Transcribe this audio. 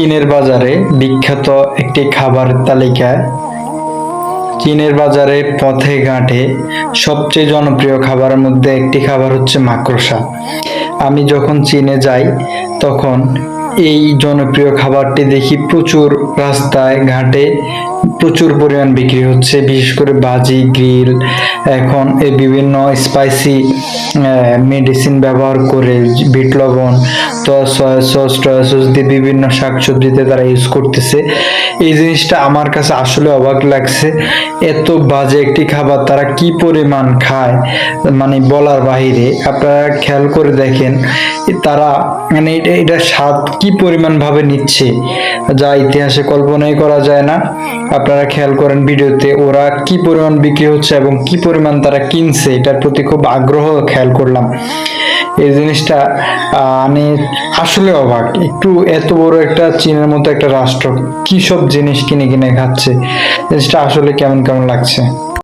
চীনের বাজারে বিখ্যাত একটি খাবারের তালিকায় চীনের বাজারে পথে ঘাটে সবচেয়ে জনপ্রিয় খাবারের মধ্যে একটি খাবার হচ্ছে মাকড়সা। আমি যখন চীনে যাই তখন এই জনপ্রিয় খাবারটি দেখি প্রচুর রাস্তায় ঘাটে প্রচুর পরিমাণ বিক্রি হচ্ছে, বিশেষ করে ভাজি, গ্রিল। এখন এই বিভিন্ন স্পাইসি মেডিসিন ব্যবহার করে বিট লবণ, তো সয়া সস টয়া সস দিয়ে বিভিন্ন শাকসবজিতে তারা ইউজ করতেছে। এই জিনিসটা আমার কাছে আসলে অবাক লাগছে। এত বাজে একটি খাবার তারা কি পরিমাণ খায়, মানে বলার বাহিরে। আপনারা খেয়াল করে দেখেন তারা মানে এটা স্বাদ কি পরিমাণ ভাবে নিচ্ছে, যা ইতিহাসে কল্পনাই করা যায় না। আপনারা খেয়াল করেন ভিডিওতে ওরা কি পরিমাণ বিক্রি হচ্ছে এবং কি পরিমাণ তারা কিনছে, এটার প্রতি খুব আগ্রহ খেয়াল করলাম। এই জিনিসটা আমি আসলে অবাক। একটু এত বড় একটা চীনের মতো একটা রাষ্ট্র কি সব জিনিস কিনে কিনে খাচ্ছে, জিনিসটা আসলে কেমন কেমন লাগছে।